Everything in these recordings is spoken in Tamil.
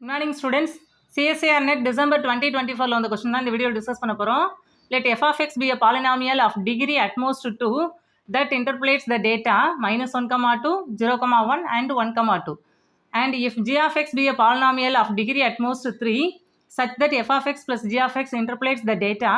Good morning students. CSIR net December 2024 on the question the video discuss பண்ண போறோம். Let f of x be a polynomial of degree at most 2 that interpolates the data -1, 2, 0, 1 and 1, 2. And if g of x be a polynomial of degree at most 3 such that f of x plus g of x interpolates the data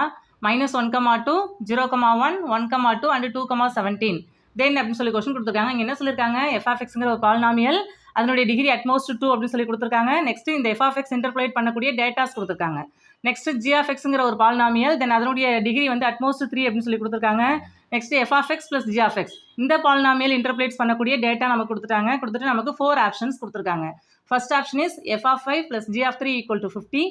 -1, 2, 0, 1, 1, 2 and 2, 17. Then அப்படின்னு சொல்லி கொஸ்டின் கொடுத்துருக்காங்க. இங்கே என்ன சொல்லியிருக்காங்க, f of xங்கிற ஒரு பாலினாமியல், அதனுடைய டிகிரி அட்மோஸ்ட் 2 அப்படின்னு சொல்லி கொடுத்துருக்காங்க. நெக்ஸ்ட் இந்த f of x இன்டர்பிரேட் பண்ணக்கூடிய டேட்டாஸ் கொடுத்துருக்காங்க. நெக்ஸ்ட் g of xங்கிற ஒரு பாலினாமியல், தென் அதனுடைய டிகிரி வந்து அட்மோஸ்ட் 3 அப்படின்னு சொல்லி கொடுத்துருக்காங்க. Next f of x plus g of x இந்த பாலினாமியல் இன்டர்பிரேட்ஸ் பண்ணக்கூடிய டேட்டா நமக்கு கொடுத்துட்டு நமக்கு 4 ஆப்ஷன்ஸ் கொடுத்துருக்காங்க. First option is f of 5 plus g of 3 equal to 50.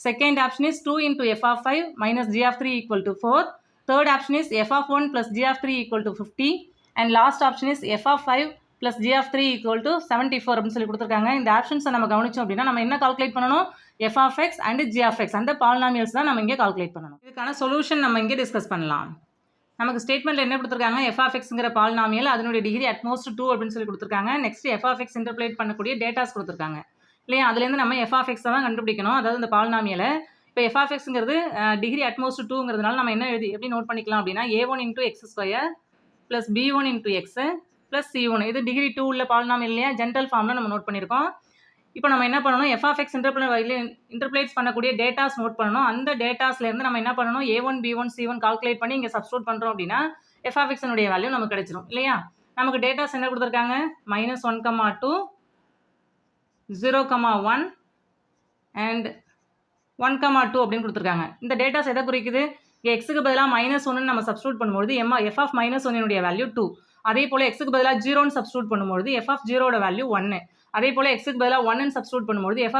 Second option is 2 into f of 5 minus g of 3 equal to 4. Third option is f of 1 plus g of 3 equal to 50. And last option is f of 5 plus g of 3 equal to 74 அப்படின்னு சொல்லி கொடுத்துருக்காங்க. இந்த ஆப்ஷன்ஸை நம்ம கவனிச்சோம் அப்படின்னா நம்ம என்ன கால்குலேட் பண்ணணும், f of x and g of x அந்த பாலினாமியல்ஸ் தான் நம்ம இங்கே கால்குலேட் பண்ணணும். இதுக்கான சொல்யூஷன் நம்ம இங்கே டிஸ்கஸ் பண்ணலாம். நமக்கு ஸ்டேட்மெண்ட்டில் என்ன கொடுத்துருக்காங்க, f of xங்கிற பாலினாமியல் அதனுடைய டிகிரி அட்மோஸ்ட் 2 அப்படின்னு சொல்லி கொடுத்துருக்காங்க. Next f of x interpret பண்ணக்கூடிய டேட்டாஸ் கொடுத்துருக்காங்க இல்லையா, அதுலேருந்து நம்ம f of x தான் கண்டுபிடிக்கணும், அதாவது இந்த பாலினாமியலை. இப்போ f of xங்கிறது டிகிரி அட்மோஸ்ட் 2ங்கிறதுனால நம்ம என்ன எப்படி நோட் பண்ணிக்கலாம் அப்படின்னா a1 into x square plus b1 into x plus c1 இது டிகிரி 2 உள்ள பாலினாமியல் இல்லையா, ஜென்ரல் ஃபார்மில் நம்ம நோட் பண்ணியிருக்கோம். இப்போ நம்ம என்ன பண்ணணும், f of x இன்டர்பிரேட்ஸ் பண்ணக்கூடிய டேட்டாஸ் நோட் பண்ணணும். அந்த டேட்டாஸ்லேருந்து நம்ம என்ன பண்ணணும், a1 b1 c1 கால்குலேட் பண்ணி இங்கே சப்ஸ்டிட்யூட் பண்ணுறோம் அப்படின்னா f of x னுடைய வேல்யூ நமக்கு கிடைச்சிரும் இல்லையா. நமக்கு டேட்டாஸ் என்ன கொடுத்துருக்காங்க, -1, 2, 0, 1 and 1, 2 அப்படின்னு கொடுத்துருக்காங்க. இந்த டேட்டாஸ் எதை குறிக்குது, இங்கே எக்ஸுக்கு பதிலாக -1 நம்ம சப்ஸ்டிட்யூட் பண்ணும்போது f of -1 வேல்யூ 2. அதே போல் எக்ஸுக்கு பதிலாக 0ன்னு சப்ஸ்டிட்யூட் பண்ணும்போது f of 0 வேல்யூ 1. அதே போல் எக்ஸுக்கு பதிலாக 1ன்னு சப்ஸ்டிட்யூட் பண்ணும்போது f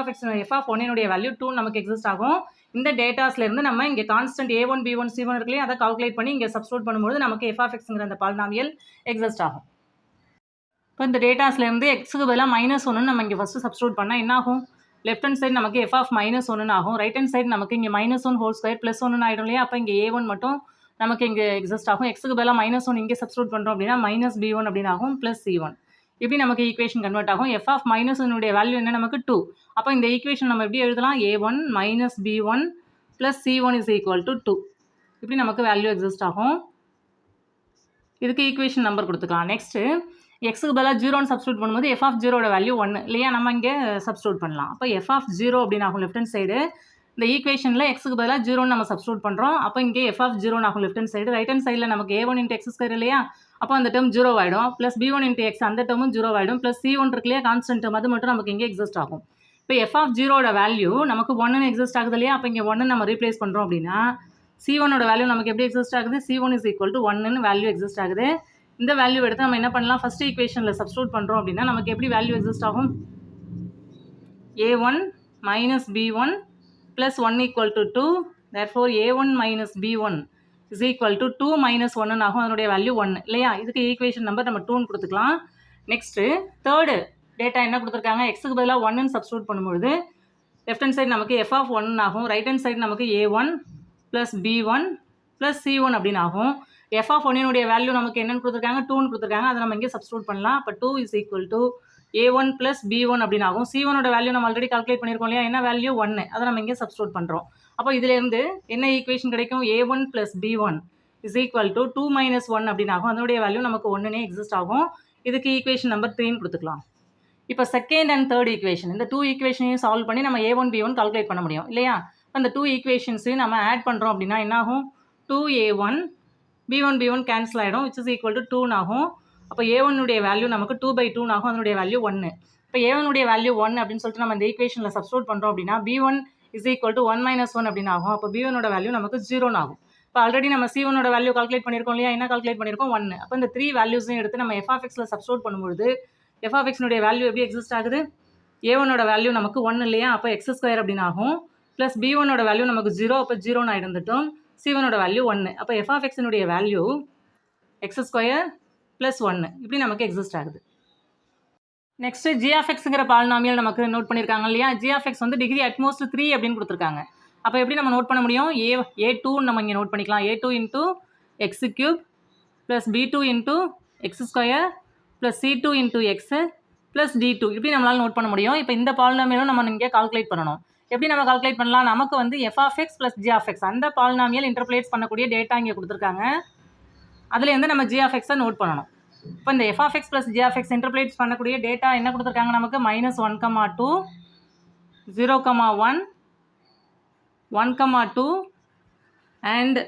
of 1 வேல்யூ 2 நமக்கு எக்ஸிஸ்ட் ஆகும். இந்த டேட்டாஸ்லேருந்து நம்ம இங்கே கான்ஸ்டன்ட் a1 b1 c1 இருக்குல்லையே, அதை கால்குலேட் பண்ணி இங்கே சப்ஸ்டிட்யூட் பண்ணும்போது நமக்கு f of xங்கிற அந்த பாலினாமியல் எக்ஸிஸ்ட் ஆகும். இப்போ இந்த டேட்டாஸ்லேருந்து எக்ஸுக்கு பதிலாக -1 நம்ம இங்கே ஃபஸ்ட்டு சப்ஸ்டிட்யூட் பண்ணால் என்ன ஆகும், லெஃப்ட் ஹேண்ட் சைடு நமக்கு f of -1 ஆகும், ரைட் ஹேண்ட் சைடு நமக்கு இங்கே -1 ஹோல் ஸ்கொயர் ப்ளஸ் 1 ஆகிடும் இல்லையா. அப்போ இங்கே a1 மட்டும் நமக்கு இங்கே எக்ஸிஸ்ட் ஆகும். எக்ஸுக்கு பதிலாக -1 இங்கே சப்ஸ்டிட்யூட் பண்ணுறோம் அப்படின்னா -b1 அப்படின்னு ஆகும் ப்ளஸ் c1. இப்படி நமக்கு ஈக்குவேஷன் கன்வெர்ட் ஆகும். f of -1 வேல்யூ என்ன நமக்கு 2. அப்போ இந்த ஈக்குவேஷன் நம்ம எப்படி எழுதலாம், a1 - b1 plus c1 is equal to 2. இப்படி நமக்கு வேல்யூ எக்ஸிஸ்ட் ஆகும். இதுக்கு ஈக்குவேஷன் நம்பர் கொடுத்துக்கலாம். நெக்ஸ்ட்டு எக்ஸுக்கு பதிலாக 0ன்னு சப்ஸ்டிட்யூட் பண்ணும்போது f of 0 வேல்யூ 1 இல்லையா, நம்ம இங்கே சப்ஸ்டிட்யூட் பண்ணலாம். அப்போ f of 0 அப்படின்னு ஆகும் லெஃப்ட் ஹேண்ட் சைடு. இந்த ஈக்குவேஷனில் எக்ஸுக்கு பதிலாக 0ன்னு நம்ம சப்ஸ்டிட்யூட் பண்ணுறோம். அப்போ இங்கே f of 0 ஆகும் left hand side. Right hand சைடில் நமக்கு a1 into x ஸ்கொயர் இல்லையா, அப்போ அந்த டேர்ம் 0 ஆகிடும். ப்ளஸ் b1 into x அந்த டேர்மும் 0 ஆகிடும். ப்ளஸ் c1 இருக்கு இல்லையா, கான்ஸ்டன்ட் டேர்ம், அது மட்டும் நமக்கு இங்கே எக்ஸிஸ்ட் ஆகும். இப்போ f of 0 வேல்யூ நமக்கு 1ன்னு எக்ஸிஸ்ட் ஆகுது இல்லையா, அப்போ இங்கே 1 நம்ம ரீப்ளேஸ் பண்ணுறோம் அப்படின்னா c1 வேல்யூ நமக்கு எப்படி எக்ஸிஸ்ட் ஆகுது, c1 இஸ் ஈக்குவல் டு 1ன்னு வேல்யூ எக்ஸிஸ்ட் ஆகுது. இந்த வேல்யூ எடுத்து நம்ம என்ன பண்ணலாம், ஃபர்ஸ்ட் ஈக்குவேஷனில் சப்ஸ்டிட்யூட் பண்ணுறோம் அப்படின்னா நமக்கு எப்படி வேல்யூ எக்ஸிஸ்ட் ஆகும், a1 - b1 plus 1 equal to 2. therefore a1 minus b1 is equal to 2 minus 1 ஆகும், அதனுடைய வேல்யூ 1 இல்லையா. இதுக்கு ஈக்குவேஷன் நம்பர் நம்ம 2ன்னு கொடுத்துக்கலாம். நெக்ஸ்ட்டு தேர்டு டேட்டா என்ன கொடுத்துருக்காங்க, எக்ஸுக்கு பதிலாக 1ன்னு சப்ஸ்டிட்யூட் பண்ணும்பொழுது லெஃப்ட் ஹேண்ட் சைடு நமக்கு f of 1 ஆகும், ரைட் ஹேண்ட் சைடு நமக்கு a1 plus b1 plus c1 அப்படின்னு ஆகும். f of 1 வேல்யூ நமக்கு என்னென்னு கொடுத்துருக்காங்க, 2ன்னு கொடுத்துருக்காங்க, அதை நம்ம இங்கே சப்ஸ்டிட்யூட் பண்ணலாம். அப்போ 2 is equal to a1 plus b1 அப்படின்னு ஆகும். c1 வேல்யூ நம்ம ஆல்ரெடி கால்குலேட் பண்ணியிருக்கோம் இல்லையா, என்ன வேல்யூ 1, அதை நம்ம இங்கே சப்ஸ்டிட்யூட் பண்ணுறோம். அப்போ இதுலேருந்து என்ன ஈக்குவேஷன் கிடைக்கும், a1 plus b1 is equal to 2 minus 1 அப்படின்னு ஆகும். அதனுடைய வேல்யூ நமக்கு 1னே எக்ஸிஸ்ட் ஆகும். இதுக்கு ஈக்குவேஷன் நம்பர் 3ன்னு கொடுத்துக்கலாம். இப்போ செகண்ட் அண்ட் தேர்ட் ஈக்குவேஷன், இந்த 2 ஈக்குவேஷனையும் சால்வ் பண்ணி நம்ம a1 b1 கால்குலேட் பண்ண முடியும் இல்லையா. அந்த 2 ஈக்குவேஷன்ஸையும் நம்ம ஆட் பண்ணுறோம் அப்படின்னா என்ன ஆகும், 2a1 b1 கேன்சல் ஆகிடும், விச் இஸ் ஈக்குவல் டு 2 ஆகும். அப்போ a1 வேல்யூ நமக்கு 2/2 ஆகும், அதனுடைய வேல்யூ 1. இப்போ a1 வேல்யூ 1 அப்படின்னு சொல்லிட்டு நம்ம இந்த ஈக்குவேஷனில் சப்ஸ்டிட்யூட் பண்ணுறோம் அப்படின்னா b1 இஸ் ஈக்குவல் டு 1 - 1 அப்படின்னு ஆகும். அப்போ b1 வேல்யூ நமக்கு 0 ஆகும். இப்போ ஆல்ரெடி நம்ம c1 வேல்யூ கால்குலேட் பண்ணியிருக்கோம் இல்லையா, என்ன கால்குலேட் பண்ணியிருக்கோம், 1. அப்போ இந்த 3 வேல்யூஸையும் எடுத்து நம்ம f of xல சப்ஸ்டிட்யூட் பண்ணும்போது f of xனுடைய வேல்யூ எப்படி எக்ஸிஸ்ட் ஆகுது, a1 வேல்யூ நமக்கு 1 இல்லையா, அப்போ x ஸ்கொயர் அப்படின்னு ஆகும். ப்ளஸ் b1 வேல்யூ நமக்கு 0, அப்போ 0ன்னு ஆகிருந்துட்டும். c1 value 1. அப்போ f of xனுடைய வேல்யூ x ஸ்கொயர் ப்ளஸ் 1 இப்படி நமக்கு எக்ஸிஸ்ட் ஆகுது. நெக்ஸ்ட்டு g of xங்கிற பாலினாமியல் நமக்கு நோட் பண்ணியிருக்காங்க இல்லையா, g of x வந்து டிகிரி அட்மோஸ்ட் 3 அப்படின்னு கொடுத்துருக்காங்க. அப்போ எப்படி நம்ம நோட் பண்ண முடியும், a2 நம்ம இங்கே நோட் பண்ணிக்கலாம், a2 into x cube plus b2 into x square plus c2 into x plus D2 இப்படி நம்மளால் நோட் பண்ண முடியும். இப்போ இந்த பாலினாமியலும் நம்ம இங்கே கால்குலேட் பண்ணணும். எப்படி நம்ம கால்குலேட் பண்ணலாம்? நமக்கு வந்து f(x) + g(x) அந்த பாலினாமியல் இன்டர்போலேட்ஸ் பண்ணக்கூடிய டேட்டா இங்கே கொடுத்துருக்காங்க. அதுலேருந்து நம்ம g(x) நோட் பண்ணணும். இப்போ இந்த f(x) + g(x) இன்டர்போலேட்ஸ் பண்ணக்கூடிய டேட்டா என்ன கொடுத்துருக்காங்க நமக்கு? -1,2 0,1 1,2 அண்ட்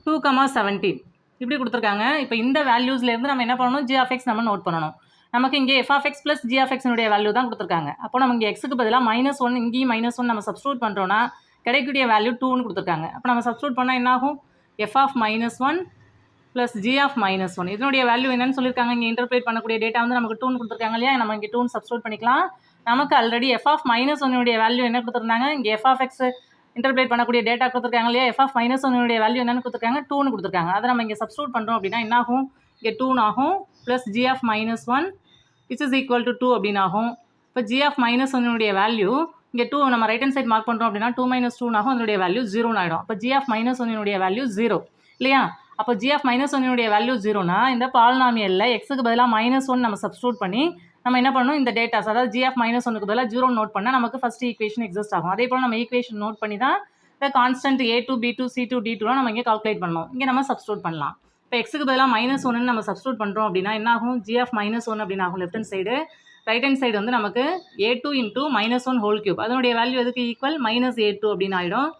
2,17 இப்படி கொடுத்துருக்காங்க. இப்போ இந்த வேல்யூஸ்லேருந்து நம்ம என்ன பண்ணணும்? g(x) நம்ம நோட் பண்ணணும். நமக்கு இங்கே f(x) + g(x) வேல்யூ தான் கொடுத்துருக்காங்க. அப்போ நம்ம இங்கே எக்ஸுக்கு பதிலாக -1 இங்கேயும் -1 நம்ம சப்ஸ்டியூட் பண்ணுறோன்னா கிடைக்கக்கூடிய வேல்யூ 2ன்னு கொடுத்துருக்காங்க. அப்போ நம்ம சப்ஸ்டியூட் பண்ணால் என்ன ஆகும்? f(-1) + g(-1) இதனுடைய வேல்யூ என்னன்னு சொல்லியிருக்காங்க? இங்கே இன்டர்பிரேட் பண்ணக்கூடிய டேட்டா வந்து நமக்கு 2ன்னு கொடுத்துருக்காங்க இல்லையா? நம்ம இங்கே 2ன்னு சப்ஸ்டியூட் பண்ணிக்கலாம். நமக்கு ஆல்ரெடி f(-1) வேல்யூ என்ன கொடுத்துருந்தாங்க? இங்கே f(x) இன்டர்பிரேட் பண்ணக்கூடிய டேட்டா கொடுத்துருக்காங்க இல்லையா? f(-1) வேல்யூ என்னன்னு கொடுத்துருக்காங்க? 2ன்னு கொடுத்துருக்காங்க. அதை நம்ம இங்கே சப்ஸ்டியூட் பண்ணுறோம் அப்படின்னா என்ன ஆகும்? இங்கே 2ன்னு ஆகும் plus g(-1) which is equal to 2 அப்படின்னு ஆகும். இப்போ g(-1) வேல்யூ இங்கே 2 நம்ம ரைட் ஹேண்ட் சைட் மார்க் பண்ணுறோம் அப்படின்னா 2 - 2 ஆகும். அதனுடைய வேல்யூ 0ன்னு ஆகிடும். அப்போ g(-1) வேல்யூ 0 இல்லையா? அப்போ g(-1) வேல்யூ 0னா இந்த பாலினாமியலில் எக்ஸுக்கு பதிலாக -1 நம்ம சப்ஸ்டியூட் பண்ணி நம்ம என்ன பண்ணணும்? இந்த டேட்டாஸ் அதாவது g(-1) பதிலாக 0 நோட் பண்ணால் நமக்கு ஃபஸ்ட் ஈக்குவேஷன் எக்ஸிஸ்ட் ஆகும். அதே போல் நம்ம ஈக்குவேஷன் நோட் பண்ணி தான் இந்த constant a2 b2 c2 d2 நம்ம இங்கே கால்குலேட் பண்ணணும். இங்கே நம்ம சப்ஸ்டியூட் பண்ணலாம். இப்போ எக்ஸுக்கு பதிலாக -1 நம்ம சப்ஸ்டியூட் பண்ணுறோம் அப்படின்னா என்ன ஆகும்? g(-1) அப்படின்னு ஆகும் left hand side. Right hand side வந்து நமக்கு a2 × -1³ அதனுடைய வேல்யூ எதுக்கு ஈக்குவல்? -a2 அப்படின்னு ஆகிடும்.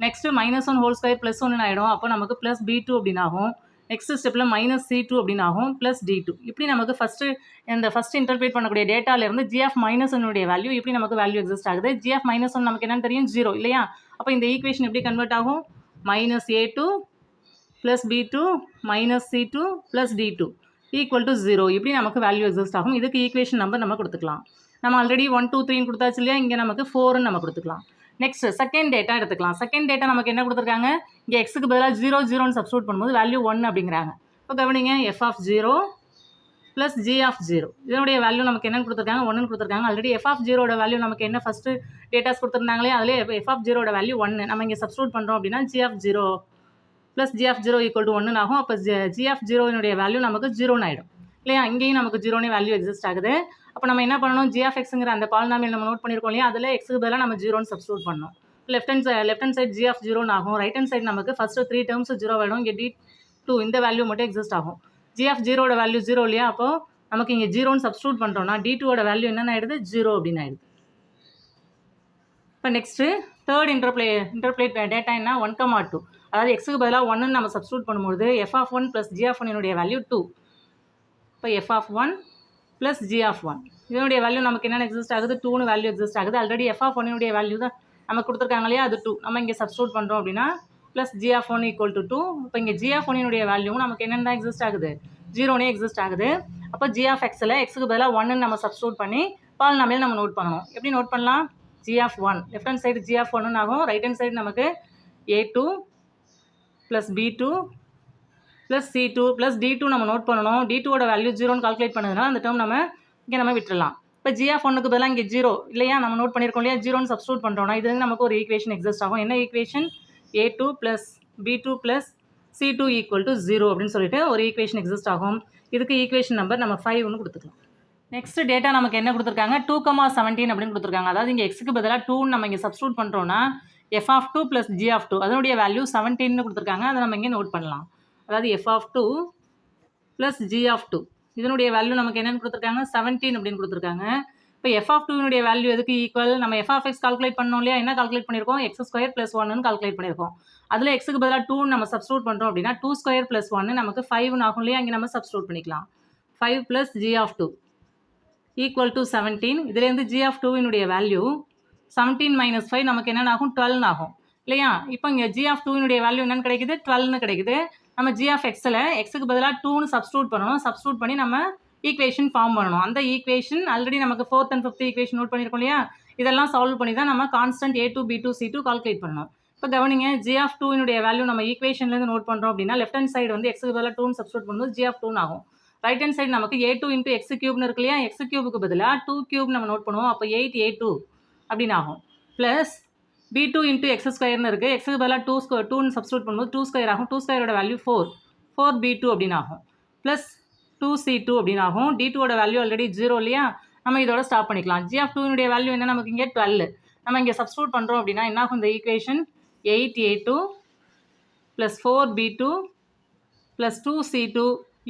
நெக்ஸ்ட்டு -1² + 1 ஆகிடும். அப்போ நமக்கு ப்ளஸ் b2 அப்படின்னு ஆகும். நெக்ஸ்ட் ஸ்டெப்பில் -c2 அப்படின்னு ஆகும் ப்ளஸ் d2. இப்படி நமக்கு ஃபஸ்ட்டு இன்டர்பிரேட் பண்ணக்கூடிய டேட்டாலேருந்து g(-1) வேல்யூ இப்படி நமக்கு வேல்யூ எக்ஸிஸ்ட் ஆகுது. g(-1) நமக்கு என்னன்னு தெரியும்? 0 இல்லையா? அப்போ இந்த ஈக்குவேஷன் எப்படி கன்வெர்ட் ஆகும்? -a2 + b2 - c2 + d2 = 0 இப்படி நமக்கு வேல்யூ எக்ஸிஸ்ட் ஆகும். இதுக்கு ஈக்குவேஷன் நம்பர் நம்ம கொடுத்துக்கலாம். நம்ம ஆல்ரெடி 1 2 3 கொடுத்தாச்சு இல்லையா? இங்கே நமக்கு 4ன்னு நம்ம கொடுத்துக்கலாம். நெக்ஸ்ட் செகண்ட் டேட்டா எடுத்துக்கலாம். செகண்ட் டேட்டா நமக்கு என்ன கொடுத்துருக்காங்க? இங்கே எக்ஸுக்கு பதிலாக 0 0ன்னு சப்ஸ்டியூட் பண்ணும்போது வேல்யூ 1 அப்படிங்கிறாங்க. இப்போ கவனிங்க f(0) + g(0) இதனுடைய வேல்யூ நமக்கு என்னன்னு கொடுத்துருக்காங்க? 1ன்னு கொடுத்துருக்காங்க. ஆல்ரெடி f(0) வேல்யூ நமக்கு என்ன ஃபஸ்ட்டு டேட்டாஸ் கொடுத்துருந்தாங்களே அதிலே f(0) வேல்யூ 1 நம்ம இங்கே சப்ஸ்டியூட் பண்ணுறோம் அப்படின்னா g(0) + g(0) = 1ன்னு ஆகும். அப்போ g(0) வேல்யூ நமக்கு 0ன்னு ஆகிடும் இல்லையா? இங்கேயும் நமக்கு 0ன்னு வேல்யூ எக்ஸிஸ்ட் ஆகுது. அப்போ நம்ம என்ன பண்ணணும்? g(x)ங்கிற அந்த பாலினாமியல் நம்ம நோட் பண்ணியிருக்கோம் இல்லையா? அதில் எக்ஸுக்கு பதிலாக நம்ம 0ன்னு சப்ஸ்டியூட் பண்ணணும். லெஃப்ட் ஹேண்ட் சைடு g(0) ஆகும். ரைட் ஹேண்ட் சைடு நமக்கு ஃபஸ்ட்டு 3 டேர்ம்ஸ் 0 ஆகிடும். இங்கே d2 இந்த வேல்யூ மட்டும் எக்ஸிஸ்ட் ஆகும். g(0) வேல்யூ 0 இல்லையா? அப்போது நமக்கு இங்கே 0ன்னு சப்ஸ்டியூட் பண்ணுறோம்னா d2 வேல்யூ என்னென்ன ஆகிடுது? 0 அப்படின்னு ஆகிடுது. இப்போ நெக்ஸ்ட்டு தேர்ட் இன்டர்பிளேட் டேட்டா என்ன? 1,2 அதாவது எக்ஸுக்கு பதிலாக 1ன்னு நம்ம சப்ஸ்டியூட் பண்ணும்போது f(1) + g(1) வேல்யூ 2. இப்போ f(1) + g(1) இதனுடைய வேல்யூ நமக்கு என்னென்ன எக்ஸிஸ்ட் ஆகுது? 2ன்னு வேல்யூ எக்ஸிஸ்ட் ஆகுது. ஆல்ரெடி f(1) வேல்யூ தான் நமக்கு கொடுத்துருக்காங்க இல்லையா? அது 2 நம்ம இங்கே சப்ஸ்டியூட் பண்ணுறோம் அப்படின்னா ப்ளஸ் g(1) = 2. இப்போ இங்கே g(1) வேல்யூவும் நமக்கு என்னென்ன தான் எக்ஸிஸ்ட் ஆகுது? 0னே எக்ஸிஸ்ட் ஆகுது. அப்போ g(x)ல் எக்ஸுக்கு பதிலாக 1ன்னு நம்ம சப்ஸ்டியூட் பண்ணி பாலினாமியல் நம்ம நோட் பண்ணணும். எப்படி நோட் பண்ணலாம்? g(1) left hand side g(1) ஆகும். ரைட் ஹேண்ட் சைடு நமக்கு a2 + b2 + c2 + d2 நம்ம நோட் பண்ணணும். d2 வேல்யூ 0ன்னு கால்குலேட் பண்ணதுனால அந்த டேர்ம் நம்ம இங்கே நம்ம விட்டுடலாம். இப்போ g(1)க்கு பதிலாக இங்கே 0 இல்லையா? நம்ம நோட் பண்ணியிருக்கோம் இல்லையா? 0ன்னு சப்ஸ்டியூட் பண்ணுறோம்னா இது நமக்கு ஒரு ஈக்குவேஷன் எக்ஸிஸ்ட் ஆகும். என்ன ஈக்குவேஷன்? a2 + b2 + c2 = 0 அப்படின்னு சொல்லிட்டு ஒரு ஈக்குவேஷன் எக்ஸிஸ்ட் ஆகும். இதுக்கு ஈக்குவேஷன் நம்பர் நம்ம 5ன்னு கொடுத்துக்கலாம். நெக்ஸ்ட் டேட்டா நமக்கு என்ன கொடுத்துருக்காங்க? 2,17 அப்படின்னு கொடுத்துருக்காங்க. அதாவது இங்கே எக்ஸுக்கு பதிலாக 2ன்னு நம்ம இங்கே சப்ஸ்டியூட் பண்ணுறோன்னா f(2) + g(2) அதனுடைய வேல்யூ 17ன்னு கொடுத்துருக்காங்க. அதை நம்ம இங்கே நோட் பண்ணலாம். அதாவது f(2) + g(2) இதனுடைய வேல்யூ நமக்கு என்னென்னு கொடுத்துருக்காங்க? 17 அப்படின்னு கொடுத்துருக்காங்க. இப்போ f(2) வேல்யூ எதுக்கு ஈக்குவல்? நம்ம f(x) கால்குலேட் பண்ணோம் இல்லையா? என்ன கால்குலேட் பண்ணியிருக்கோம்? x² + 1ன்னு கால்குலேட் பண்ணியிருக்கோம். அதில் எக்ஸுக்கு பதிலாக 2ன்னு நம்ம சப்ஸ்டியூட் பண்ணுறோம் அப்படின்னா 2² + 1 நமக்கு 5ன்னு ஆகும் இல்லையா? இங்கே நம்ம சப்ஸ்டியூட் பண்ணிக்கலாம். 5 + g(2) = 17. இதுலேருந்து g(2) வேல்யூ 17 - 5 நமக்கு என்னென்ன ஆகும்? 12 ஆகும் இல்லையா? இப்போ இங்கே g(2) வேல்யூ என்னென்னு கிடைக்குது? 12ன்னு கிடைக்குது. நம்ம g(x)ல் எக்ஸுக்கு பதிலாக 2ன்னு சப்ஸ்டியூட் பண்ணணும். சப்ஸ்டியூட் பண்ணி நம்ம ஈக்குவேஷன் ஃபார்ம் பண்ணணும். அந்த ஈக்குவேஷன் ஆல்ரெடி நமக்கு 4th and 5th equation note பண்ணியிருக்கோம் இல்லையா? இதெல்லாம் சால்வ் பண்ணி தான் நம்ம constant a2 b2 c2 calculate பண்ணணும். இப்போ கவனிங்க, g(2) வேல்யூ நம்ம ஈக்குவேஷன்லேருந்து நோட் பண்ணுறோம் அப்படின்னா லெஃப்ட் ஹேண்ட் சைடு வந்து எக்ஸுக்கு பதிலாக 2ன்னு சப்ஸ்டியூட் பண்ணும்போது g(2) ஆகும். ரைட் ஹேண்ட் சைடு நமக்கு a2 × x³ இருக்கு இல்லையா? x³ பதிலாக 2³ நம்ம நோட் பண்ணுவோம். அப்போ 8a2 அப்படின்னு ஆகும். ப்ளஸ் b2 × x² இருக்குது. எக்ஸுக்கு பதிலாக 2ன்னு சப்ஸ்டியூட் பண்ணும்போது 2² ஆகும். 2² வேல்யூ 4 4b2 அப்படின்னு ஆகும். ப்ளஸ் 2c2 அப்படின்னு ஆகும். d2ஓட வேல்யூ ஆல்ரெடி 0 இல்லையா, நம்ம இதோட ஸ்டாப் பண்ணிக்கலாம். g of 2 வேல்யூ என்ன, நமக்கு இங்கே 12. நம்ம இங்கே சப்ஸ்டியூட் பண்ணுறோம் அப்படின்னா என்ன ஆகும், இந்த equation 8a2 + 4b2 + 2c2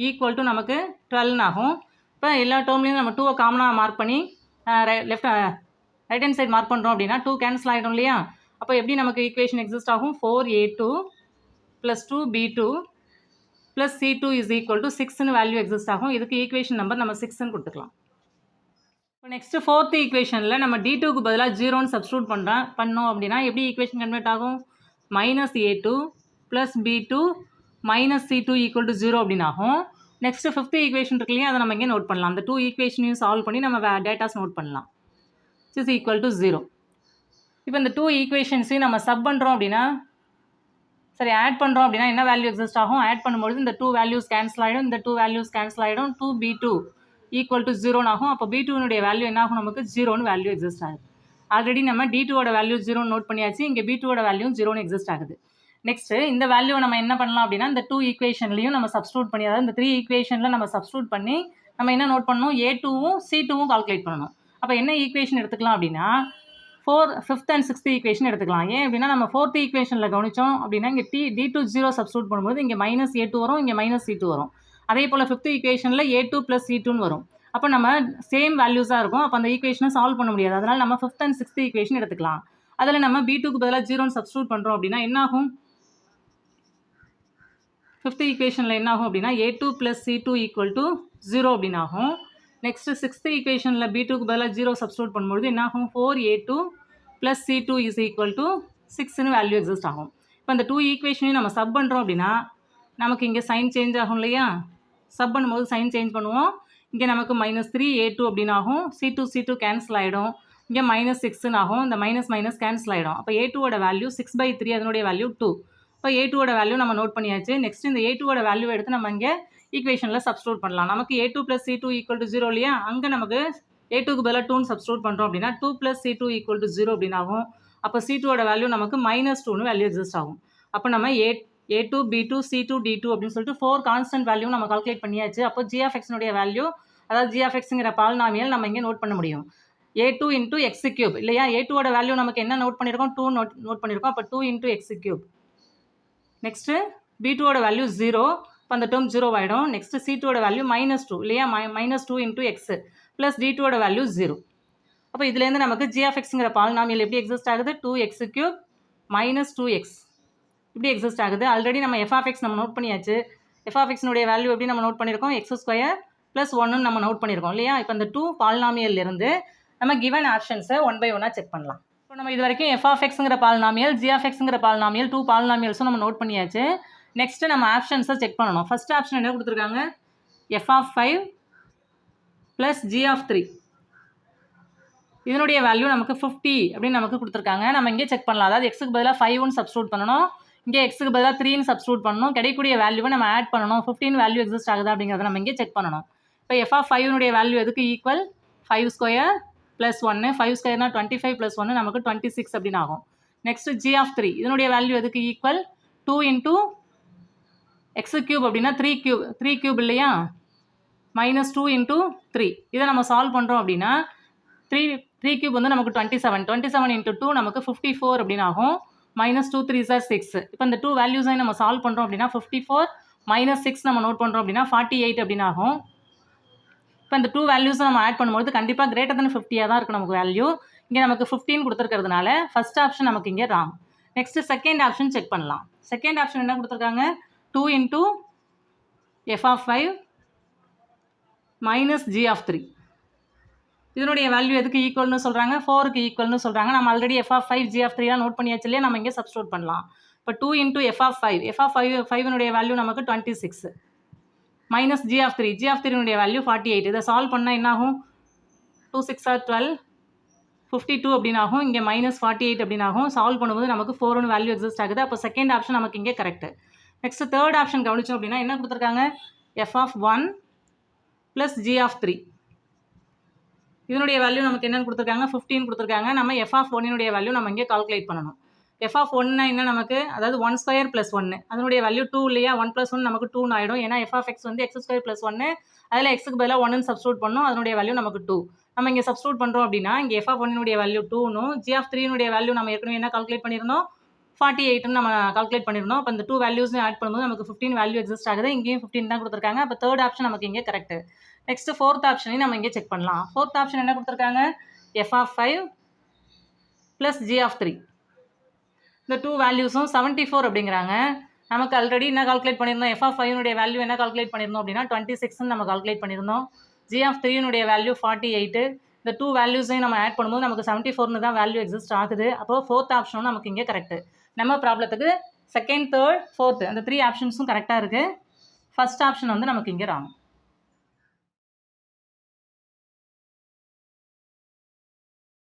equal to நமக்கு 12 ஆகும். இப்போ எல்லா டேர்ம்லையும் நம்ம 2 காமனாக மார்க் பண்ணி ரைட் ஹேண்ட் சைடு மார்க் பண்ணுறோம் அப்படின்னா 2 கேன்சல் ஆகிடும் இல்லையா. அப்போ எப்படி நமக்கு ஈக்குவேஷன் எக்ஸிஸ்ட் ஆகும், 4a2 + 2b2 + c2 = 6ன்னு value exist ஆகும். இதுக்கு ஈக்குவேஷன் நம்பர் நம்ம 6ன்னு கொடுத்துக்கலாம். இப்போ நெக்ஸ்ட் ஃபோர்த் ஈக்குவேஷனில் நம்ம d2க்கு பதிலாக 0ன்னு சப்ஸ்டியூட் பண்ணோம் அப்படின்னா எப்படி ஈக்குவேஷன் கன்வெர்ட் ஆகும், -a2 + b2 - c2 = 0 அப்படின்னு ஆகும். நெக்ஸ்ட் ஃபிஃப்த் ஈக்குவேஷன் இருக்கு இல்லையா, அதை நம்ம இங்கே நோட் பண்ணலாம். அந்த 2 ஈக்குவேஷனையும் சால்வ் பண்ணி நம்ம டேட்டாஸ் நோட் பண்ணலாம். Is equal to 0. இப்போ இந்த 2 ஈக்குவேஷன்ஸையும் நம்ம சப் பண்ணுறோம் அப்படின்னா, சரி ஆட் பண்ணுறோம் அப்படின்னா என்ன வேல்யூ எக்ஸிஸ்ட் ஆகும், ஆட் பண்ணும்போது இந்த 2 வேல்யூஸ் கேன்சல் ஆகிடும், இந்த 2 வேல்யூஸ் கேன்சல் ஆகிடும், 2b2 = 0 ஆகும். அப்போ b2னுடைய வேல்யூ என்ன ஆகும், நமக்கு 0ன்னு வேல்யூ எக்ஸிஸ்ட் ஆகுது. ஆல்ரெடி நம்ம d2ஓட வேல்யூ 0ன்னு நோட் பண்ணியாச்சு, இங்கே b2ஓட வேல்யூ 0ன்னு எக்ஸிஸ்ட் ஆகுது. நெக்ஸ்ட்டு இந்த வேல்யூவை நம்ம என்ன பண்ணலாம் அப்படின்னா, இந்த 2 ஈக்குவேஷன்லையும் நம்ம சப்ஸ்டியூட் பண்ணி, அதாவது இந்த 3 ஈக்குவேஷனில் நம்ம சப்ஸ்டியூட் பண்ணி நம்ம என்ன நோட் பண்ணணும், a2வும் c2வும் கால்குலேட் பண்ணணும். அப்போ என்ன ஈக்குவேஷன் எடுத்துக்கலாம் அப்படின்னா, 5th and 6th ஈக்குவேஷன் எடுத்துக்கலாம். ஏன் அப்படின்னா நம்ம 4th ஈக்குவேஷனில் கவனித்தோம் அப்படின்னா இங்கே d2 0 சப்ஸ்டியூட் பண்ணும்போது இங்கே -a2 வரும், இங்கே -c2 வரும். அதே போல் 5th ஈக்குவேஷனில் a2 + c2ன்னு வரும். அப்போ நம்ம சேம் வேல்யூஸாக இருக்கும். அப்போ அந்த ஈக்குவேஷனை சால்வ் பண்ண முடியாது. அதனால் நம்ம 5th and 6th ஈக்குவேஷன் எடுத்துக்கலாம். அதில் நம்ம b2க்கு பதிலாக 0ன்னு சப்ஸ்டியூட் பண்ணுறோம் அப்படின்னா என்ன ஆகும், 5th ஈக்குவேஷனில் என்ன ஆகும் அப்படின்னா a2 + c2 = 0 அப்படின்னு ஆகும். நெக்ஸ்ட்டு 6th ஈக்குவேஷனில் b2க்கு பதிலாக 0 சப்ஸ்டியூட் பண்ணும்போது என்ன ஆகும், 4a2 + c2 = 6ன்னு வேல்யூ எக்ஸிஸ்ட் ஆகும். இப்போ அந்த 2 ஈக்குவேஷனையும் நம்ம சப் பண்ணுறோம் அப்படின்னா நமக்கு இங்கே சைன் சேஞ்ச் ஆகும் இல்லையா, சப் பண்ணும்போது சைன் சேஞ்ச் பண்ணுவோம். இங்கே நமக்கு -3a2 அப்படின்னு ஆகும், c2 கேன்சல் ஆகிடும், இங்கே -6ன்னு ஆகும், இந்த மைனஸ் கேன்சல் ஆகிடும். அப்போ a2ஓட வேல்யூ 6/3, அதனுடைய வேல்யூ 2. இப்போ a2ஓட வேல்யூ நம்ம நோட் பண்ணியாச்சு. நெக்ஸ்ட் இந்த a2ஓட வேல்யூ எடுத்து நம்ம இங்கே ஈக்குவேஷனில் சப்ஸ்டியூட் பண்ணலாம். நமக்கு a2 + c2 = 0 இல்லையா, அங்கே நமக்கு a2க்கு பதிலாக 2ன்னு சப்ஸ்டியூட் பண்ணுறோம் அப்படின்னா 2 + c2 = 0 அப்படின்னு ஆகும். அப்போ c2ஓட வேல்யூ நமக்கு -2ன்னு வேல்யூ எக்ஸிஸ்ட் ஆகும். அப்போ நம்ம a2 b2 c2 d2 அப்படின்னு சொல்லிட்டு 4 கான்ஸ்டன்ட் வேல்யூ நம்ம கால்குலேட் பண்ணியாச்சு. அப்போ g of xனுடைய வேல்யூ, அதாவது g of xங்கிற பாலினாமியல் நம்ம இங்கே நோட் பண்ண முடியும். a2 × x³ இல்லையா, a2ஓட வேல்யூ நமக்கு என்ன நோட் பண்ணியிருக்கோம், 2 நோட் பண்ணியிருக்கோம். அப்போ 2 × x³. நெக்ஸ்ட்டு b2ஓட வேல்யூ 0, இப்போ அந்த டேர்ம் 0 ஆகிடும். நெக்ஸ்ட்டு c2ஓட வேல்யூ -2 இல்லையா, -2 × x ப்ளஸ் d2ஓட வேல்யூ 0. அப்போ இதுலேருந்து நமக்கு g of xங்கிற பாலினாமியல் எப்படி எக்ஸிஸ்ட் ஆகுது, 2x³ - 2x இப்படி எக்ஸிஸ்ட் ஆகுது. ஆல்ரெடி நம்ம f of x நம்ம நோட் பண்ணியாச்சு. f of xனுடைய வேல்யூ எப்படி நம்ம நோட் பண்ணியிருக்கோம், x² + 1ன்னு நம்ம நோட் பண்ணியிருக்கோம் இல்லையா. இப்போ இந்த 2 பாலினாமியல்லிருந்து நம்ம கிவன் ஆப்ஷன்ஸை 1 by 1 செக் பண்ணலாம். இப்போ நம்ம இது வரைக்கும் f of xங்கிற பாலினாமியல், g of xங்கிற பாலினாமியல், 2 பாலினாமியல்ஸும் நம்ம நோட் பண்ணியாச்சு. நெக்ஸ்ட்டு நம்ம ஆப்ஷன்ஸை செக் பண்ணணும். ஃபஸ்ட் ஆப்ஷன் என்ன கொடுத்துருக்காங்க, f of 5 + g of 3. இதனுடைய வேல்யூ நமக்கு 50 அப்படின்னு நமக்கு கொடுத்துருக்காங்க. நம்ம இங்கே செக் பண்ணலாம். அதாவது எக்ஸுக்கு பதிலாக 5ன்னு சப்ஸ்டியூட் பண்ணணும், இங்கே எக்ஸுக்கு பதிலாக 3ன்னு சப்ஸ்டியூட் பண்ணணும், கிடைக்கக்கூடிய வேல்யூவை நம்ம ஆட் பண்ணணும். 15 வேல்யூ எக்ஸிஸ்ட் ஆகுதா அப்படிங்கிறத நம்ம இங்கே செக் பண்ணணும். இப்போ f of 5னுடைய வேல்யூ எதுக்கு ஈக்குவல், 5² + 1, 5² 25 + 1 நமக்கு 26 அப்படின்னு ஆகும். நெக்ஸ்ட்டு g of 3 இதனுடைய வேல்யூ எதுக்கு ஈக்குவல், 2 × x³ அப்படின்னா 3³ இல்லையா, -2 × 3. இதை நம்ம சால்வ் பண்ணுறோம் அப்படின்னா 3³ வந்து நமக்கு 27 × 2 நமக்கு 54 அப்படின்னு ஆகும். -2 3s are 6. இப்போ இந்த 2 வேல்யூஸை நம்ம சால்வ் பண்ணுறோம் அப்படின்னா 54 - 6 நம்ம நோட் பண்ணுறோம் அப்படின்னா 48 அப்படின்னு ஆகும். இப்போ இந்த 2 வேல்யூஸை நம்ம ஆட் பண்ணும்போது கண்டிப்பாக > 50 தான் இருக்கும் நமக்கு வேல்யூ. இங்கே நமக்கு 15 கொடுத்துருக்கிறதுனால ஃபஸ்ட் ஆப்ஷன் நமக்கு இங்கே wrong. Next second option check பண்ணலாம். செகண்ட் ஆப்ஷன் என்ன கொடுத்துருக்காங்க, 2 × f of 5 - g of 3. இதனுடைய வேல்யூ எதுக்கு ஈக்குவல்னு சொல்கிறாங்க, 4க்கு ஈக்குவல்னு சொல்கிறாங்க. நம்ம already f of 5 g of 3 note பண்ணியாச்சு இல்லையா, நம்ம இங்கே சப்ஸ்டியூட் பண்ணலாம். இப்போ 2 × f of 5 வேல்யூ நமக்கு 26 - g of 3 வேல்யூ 48. இதை சால்வ் பண்ணால் என்ன ஆகும், 2 6 are 12, 52 அப்படின்னு ஆகும். இங்கே -48 அப்படின்னு ஆகும். சால்வ் பண்ணும்போது நமக்கு 4ன்னு வேல்யூ எக்ஸிஸ்ட் ஆகுது. அப்போ செகண்ட் ஆப்ஷன் நமக்கு இங்கே கரெக்ட். நெக்ஸ்ட் தேர்ட் ஆப்ஷன் கவனிச்சோம் அப்படின்னா என்ன கொடுத்துருக்காங்க, f of 1 + g of 3. இதனுடைய வேல்யூ நமக்கு என்னென்னு கொடுத்துருக்காங்க, 15 கொடுத்துருக்காங்க. நம்ம f of 1 வேல்யூ நம்ம இங்கே கால்குலேட் பண்ணணும். எஃப் ஆஃப் ஒன்னா என்ன நமக்கு, அதாவது 1² + 1 அதனுடைய வேல்யூ 2 இல்லையா, 1 + 1 நமக்கு 2 ஆகிடும். ஏன்னா எஃப் ஆஃப் எக்ஸ் வந்து x² + 1 அதில் எக்ஸுக்கு பதிலாக 1 சப்ஸ்டியூட் பண்ணோம், அதனுடைய வேல்யூ நமக்கு 2. நம்ம இங்கே சப்ஸ்டியூட் பண்ணுறோம் அப்படின்னா இங்கே எஃப் ஆஃப் 1 வேல்யூ 2னும் ஜி ஆஃப் 3 வேல்யூ நம்ம ஏற்கனவே என்ன கால்குலேட் பண்ணியிருந்தோம், 48ன்னு நம்ம கால்குலேட் பண்ணியிருந்தோம். அப்போ இந்த 2 வேல்யூஸும் ஆட் பண்ணும்போது நமக்கு 15 வேல்யூ எக்ஸிஸ்ட் ஆகுது. இங்கேயும் 15 தான் கொடுத்துருக்காங்க. அப்போ தேர்ட் ஆப்ஷன் நமக்கு இங்கே கரெக்ட். நெக்ஸ்ட் ஃபோர்த் ஆப்ஷனையும் நம்ம இங்கே செக் பண்ணலாம். ஃபோர்த் ஆப்ஷன் என்ன கொடுத்துருக்காங்க, எஃப் ஆஃப் 5 + ஜி ஆஃப் 3. இந்த 2 வேல்யூஸும் 74 அப்படிங்கிறாங்க. நமக்கு ஆல்ரெடி என்ன கால்குலேட் பண்ணியிருந்தோம், எஃப் ஆஃப் 5 வேல்யூ என்ன கால்குலேட் பண்ணியிருந்தோம் அப்படின்னா 26ன்னு நம்ம கால்குலேட் பண்ணியிருந்தோம். G of 3 value 48. இந்த 2 வேல்யூஸையும் நம்ம ஆட் பண்ணும்போது நமக்கு 74ன்னு தான் வேல்யூ எக்ஸிஸ்ட் ஆகுது. அப்போ ஃபோர்த் ஆப்ஷனும் நமக்கு இங்கே கரெக்ட். நம்ம ப்ராப்ளத்துக்கு செகண்ட், தேர்ட், ஃபோர்த் அந்த 3 ஆப்ஷன்ஸும் கரெக்டாக இருக்குது. ஃபர்ஸ்ட் ஆப்ஷன் வந்து நமக்கு இங்கே ராங்.